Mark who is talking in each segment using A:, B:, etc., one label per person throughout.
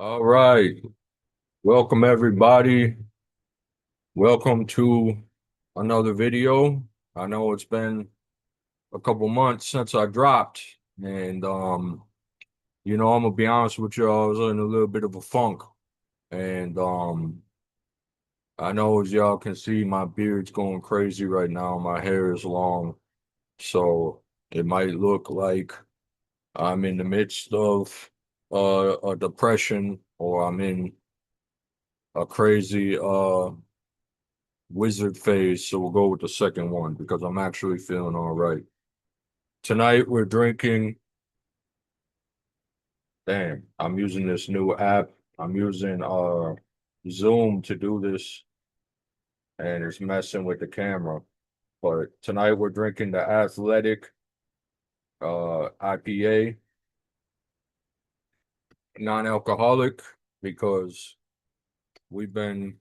A: All right. Welcome, everybody. Welcome to another video. I know it's been a couple months since I dropped, and I'm gonna be honest with you, I was in a little bit of a funk. And I know as y'all can see, my beard's going crazy right now. My hair is long, so it might look like I'm in the midst of a depression or I'm in a crazy wizard phase, so we'll go with the second one because I'm actually feeling all right. Tonight we're drinking. Damn, I'm using this new app. I'm using Zoom to do this, and it's messing with the camera. But tonight we're drinking the Athletic IPA, non-alcoholic, because we've been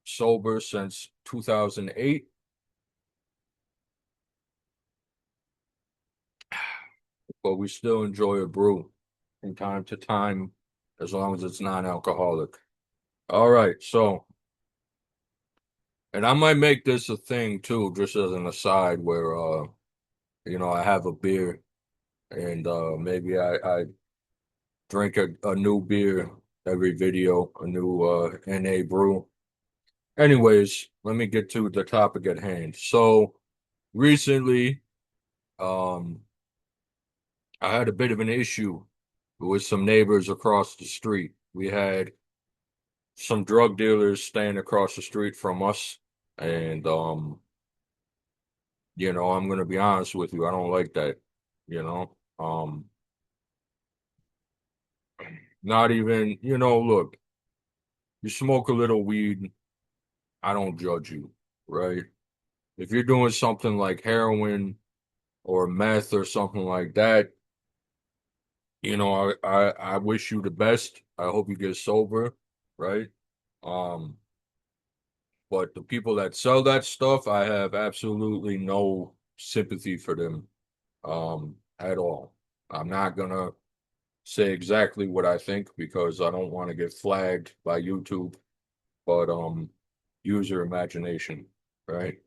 A: sober since 2008, but we still enjoy a brew from time to time as long as it's non-alcoholic. All right, so, and I might make this a thing too, just as an aside, where I have a beer and maybe I drink a new beer every video, a new NA brew. Anyways, let me get to the topic at hand. So recently, um, I had a bit of an issue with some neighbors across the street. We had some drug dealers staying across the street from us, and I'm gonna be honest with you, I don't like that, you know. Not even, look, you smoke a little weed, I don't judge you, right? If you're doing something like heroin or meth or something like that, I wish you the best. I hope you get sober, right? Um, but the people that sell that stuff, I have absolutely no sympathy for them, at all. I'm not gonna say exactly what I think because I don't want to get flagged by YouTube, but use your imagination, right?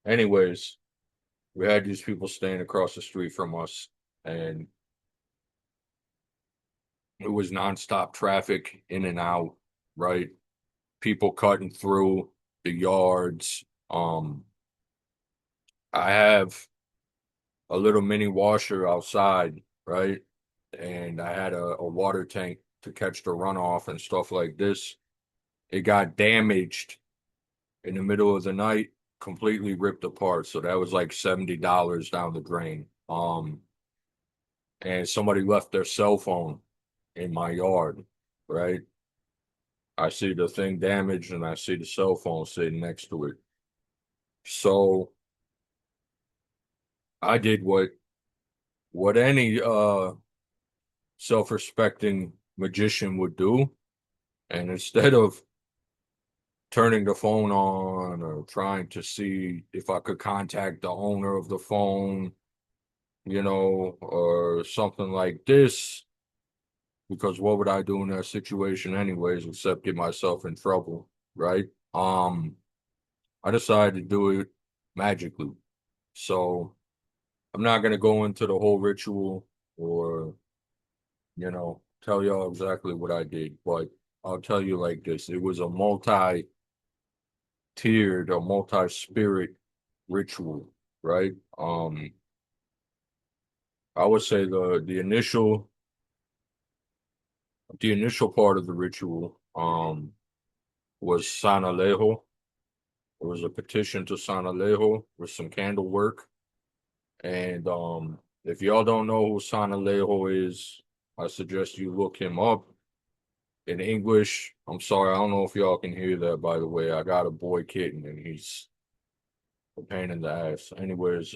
A: Anyways, we had these people staying across the street from us, and it was nonstop traffic in and out, right? People cutting through the yards. I have a little mini washer outside, right? And I had a water tank to catch the runoff and stuff like this. It got damaged in the middle of the night, completely ripped apart. So that was like $70 down the drain. And somebody left their cell phone in my yard, right? I see the thing damaged and I see the cell phone sitting next to it. So I did what any self-respecting magician would do. And instead of turning the phone on or trying to see if I could contact the owner of the phone, or something like this, because what would I do in that situation anyways, except get myself in trouble, right? I decided to do it magically. So I'm not gonna go into the whole ritual or, tell y'all exactly what I did, but I'll tell you like this. It was a multi-tiered or multi-spirit ritual, right? I would say the initial part of the ritual was San Alejo. It was a petition to San Alejo with some candle work. And if y'all don't know who San Alejo is, I suggest you look him up in English. I'm sorry, I don't know if y'all can hear that, by the way. I got a boy kitten and he's a pain in the ass. Anyways,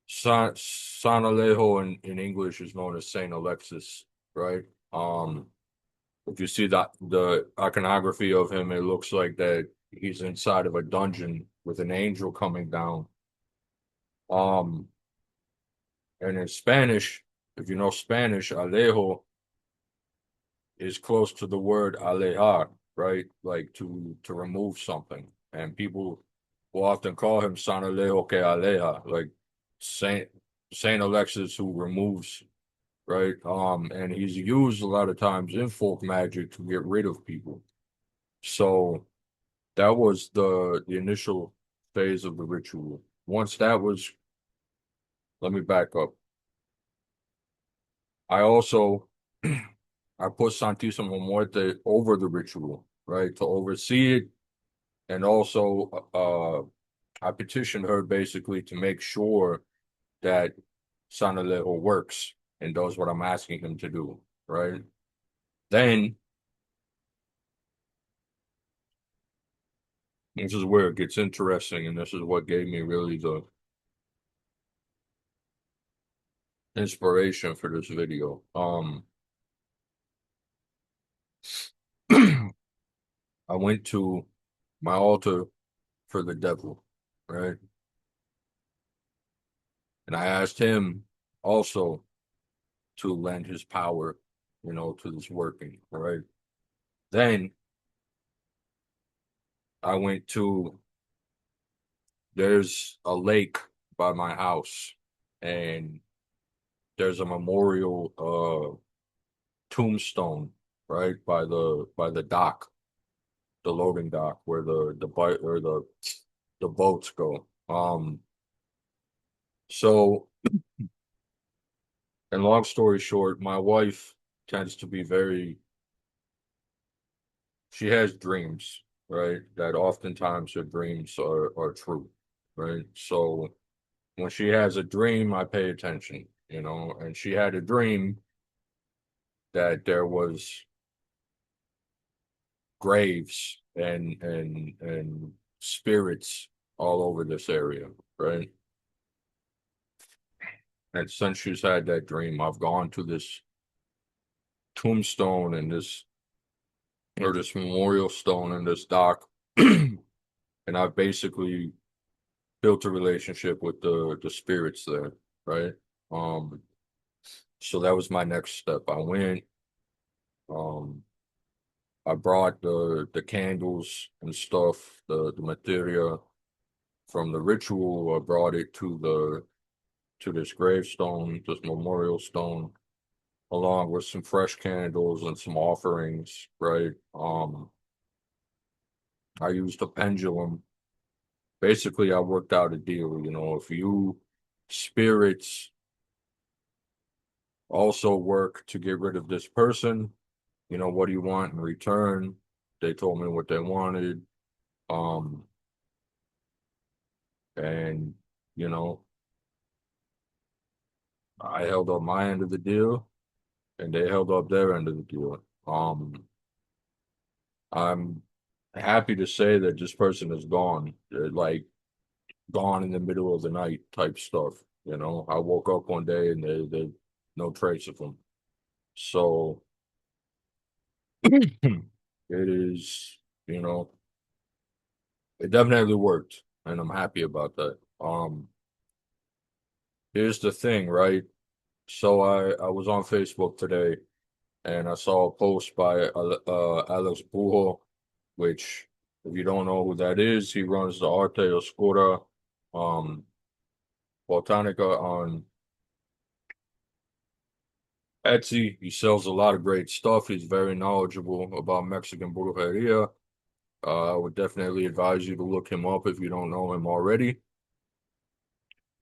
A: San Alejo in English is known as Saint Alexis, right? Um, if you see that the iconography of him, it looks like that he's inside of a dungeon with an angel coming down. Um, And in Spanish, if you know Spanish, Alejo is close to the word alejar, right? Like to remove something. And people will often call him San Alejo que aleja, like Saint Saint Alexis who removes, right? And he's used a lot of times in folk magic to get rid of people. So that was the initial phase of the ritual. Once that was, let me back up. I also I put Santisima Muerte over the ritual, right, to oversee it, and also I petitioned her basically to make sure that San Alejo works and does what I'm asking him to do, right? Then this is where it gets interesting, and this is what gave me really the inspiration for this video. I went to my altar for the devil, right? And I asked him also to lend his power, to this working, right? Then I went to, there's a lake by my house, and there's a memorial tombstone, right, by the dock, the loading dock where the boat or the boats go. So, and long story short, my wife tends to be very, she has dreams, right? That oftentimes her dreams are true, right? So when she has a dream, I pay attention, and she had a dream that there was graves and spirits all over this area, right? And since she's had that dream, I've gone to this tombstone and this memorial stone in this dock, and I've basically built a relationship with the spirits there, right? Um, so that was my next step. I went, um, I brought the candles and stuff, the materia from the ritual. I brought it to this gravestone, this memorial stone, along with some fresh candles and some offerings, right? I used a pendulum. Basically, I worked out a deal, if you spirits also work to get rid of this person, what do you want in return? They told me what they wanted. Um, and, you know, I held up my end of the deal and they held up their end of the deal. I'm happy to say that this person is gone. They're like gone in the middle of the night type stuff. I woke up one day and they no trace of them. So it is, you know, it definitely worked, and I'm happy about that. Here's the thing, right? So I was on Facebook today and I saw a post by Alex Bujo, which if you don't know who that is, he runs the Arte Oscura um Botanica on Etsy. He sells a lot of great stuff. He's very knowledgeable about Mexican brujeria. I would definitely advise you to look him up if you don't know him already.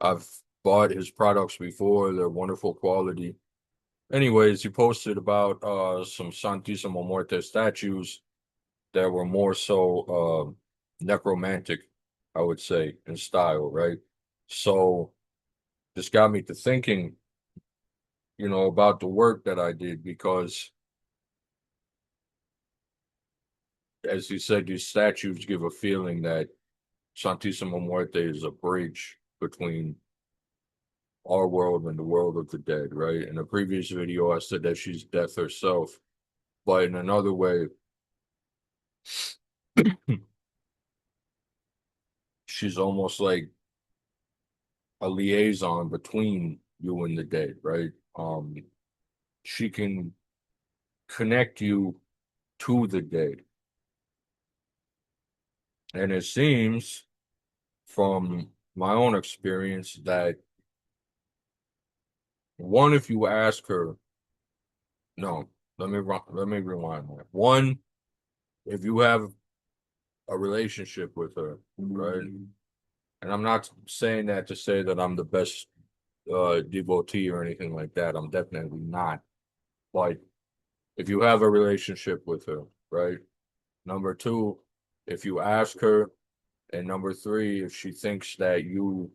A: I've bought his products before. They're wonderful quality. Anyways, he posted about some Santisima Muerte statues that were more so necromantic, I would say, in style, right? So this got me to thinking, about the work that I did because, as you said, these statues give a feeling that Santisima Muerte is a bridge between our world and the world of the dead, right? In a previous video, I said that she's death herself, but in another way, she's almost like a liaison between you in the dead, right? She can connect you to the dead. And it seems from my own experience that one, if you ask her, no, let me rewind that. One, if you have a relationship with her, right? And I'm not saying that to say that I'm the best devotee or anything like that. I'm definitely not. But if you have a relationship with her, right? Number two, if you ask her, and number three, if she thinks that you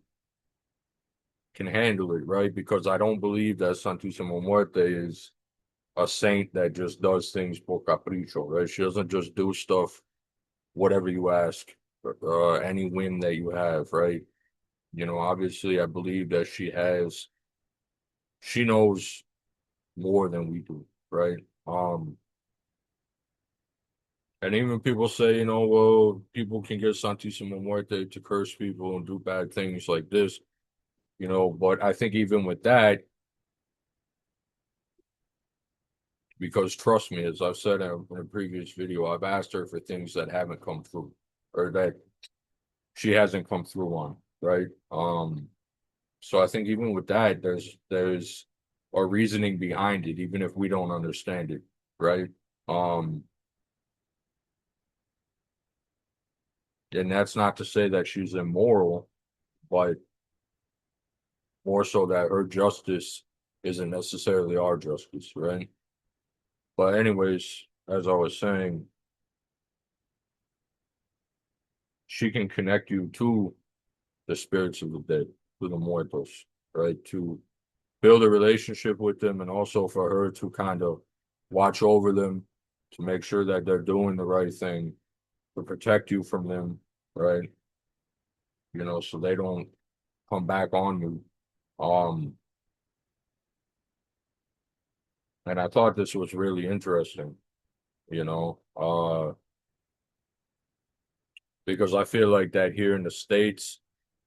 A: can handle it, right? Because I don't believe that Santisima Muerte is a saint that just does things por capricho, right? She doesn't just do stuff whatever you ask, any whim that you have, right? Obviously, I believe that she knows more than we do, right? And even people say, well, people can get Santisima Muerte to curse people and do bad things like this, but I think even with that, because trust me, as I've said in a previous video, I've asked her for things that haven't come through or that she hasn't come through on, right? So I think even with that, there's a reasoning behind it, even if we don't understand it, right? Um, and that's not to say that she's immoral, but more so that her justice isn't necessarily our justice, right? But anyways, as I was saying, she can connect you to the spirits of the dead, to the muertos, right? To build a relationship with them and also for her to kind of watch over them, to make sure that they're doing the right thing, to protect you from them, right? So they don't come back on you. Um, and I thought this was really interesting, you know, uh, because I feel like that here in the States,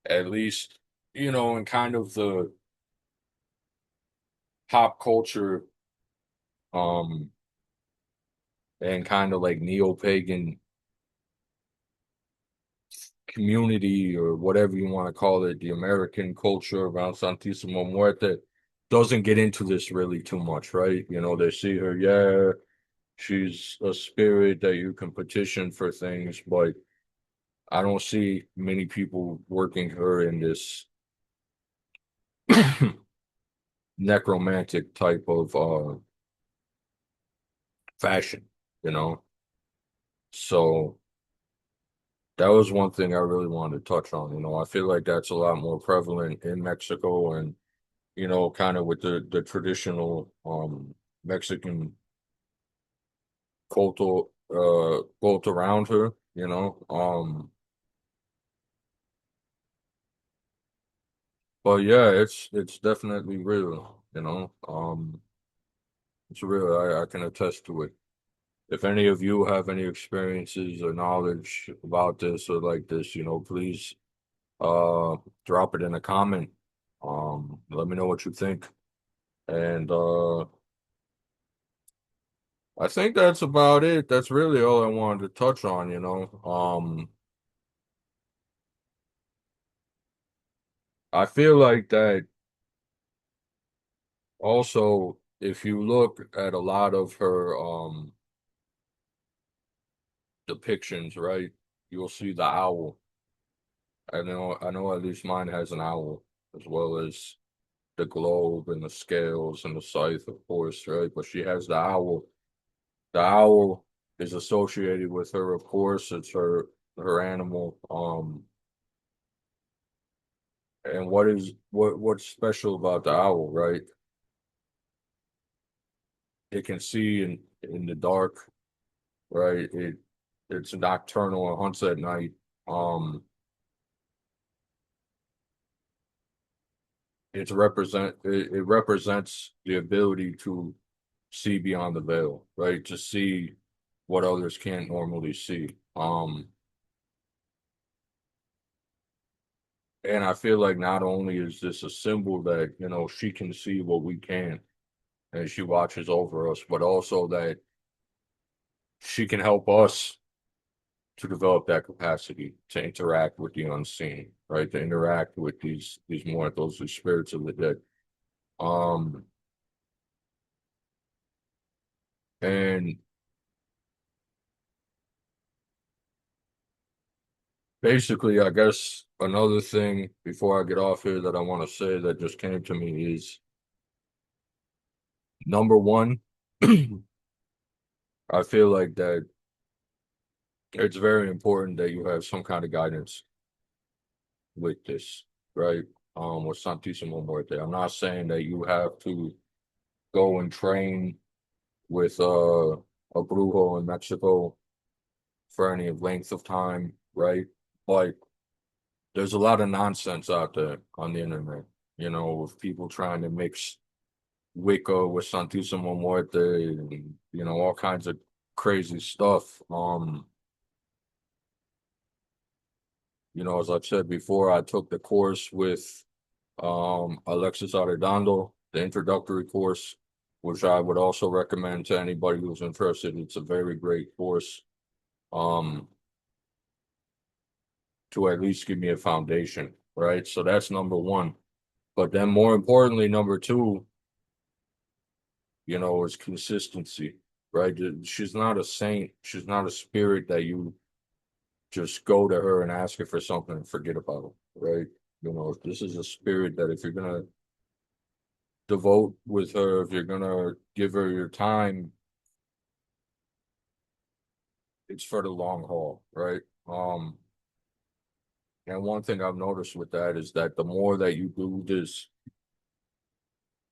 A: at least, in kind of the pop culture, um, and kind of like neo-pagan community or whatever you want to call it, the American culture around Santisima Muerte doesn't get into this really too much, right? They see her, yeah, she's a spirit that you can petition for things, but I don't see many people working her in this necromantic type of fashion, you know? So that was one thing I really wanted to touch on. I feel like that's a lot more prevalent in Mexico and kind of with the traditional Mexican cult around her. But yeah, it's definitely real. It's real. I can attest to it. If any of you have any experiences or knowledge about this or like this, please uh drop it in a comment. Let me know what you think. And I think that's about it. That's really all I wanted to touch on. I feel like that also, if you look at a lot of her depictions, right, you'll see the owl. I know at least mine has an owl, as well as the globe and the scales and the scythe, of course, right? But she has the owl. The owl is associated with her, of course. It's her animal. And what's special about the owl, right? It can see in the dark, right? It's nocturnal and hunts at night. It represents the ability to see beyond the veil, right? To see what others can't normally see. And I feel like not only is this a symbol that, she can see what we can and she watches over us, but also that she can help us to develop that capacity to interact with the unseen, right? To interact with these mortals, these spirits of the dead. Um, and basically, I guess another thing before I get off here that I want to say that just came to me is number one, I feel like that it's very important that you have some kind of guidance with this, right? With Santisima Muerte. I'm not saying that you have to go and train with a brujo in Mexico for any length of time, right? Like there's a lot of nonsense out there on the internet, with people trying to mix Wicca with Santisima Muerte and all kinds of crazy stuff. As I've said before, I took the course with Alexis Arredondo, the introductory course, which I would also recommend to anybody who's interested. It's a very great course um, to at least give me a foundation, right? So that's number one. But then more importantly, number two, is consistency, right? She's not a saint. She's not a spirit that you just go to her and ask her for something and forget about it, right? This is a spirit that if you're gonna devote with her, if you're gonna give her your time, it's for the long haul, right? And one thing I've noticed with that is that the more that you do this,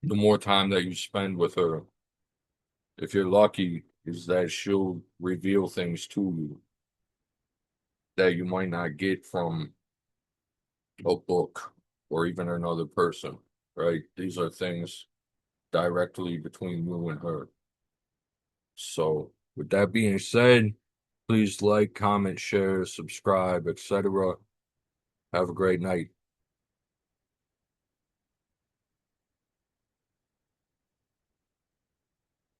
A: the more time that you spend with her, if you're lucky, is that she'll reveal things to you that you might not get from a book or even another person, right? These are things directly between you and her. So, with that being said, please like, comment, share, subscribe, etc. Have a great night.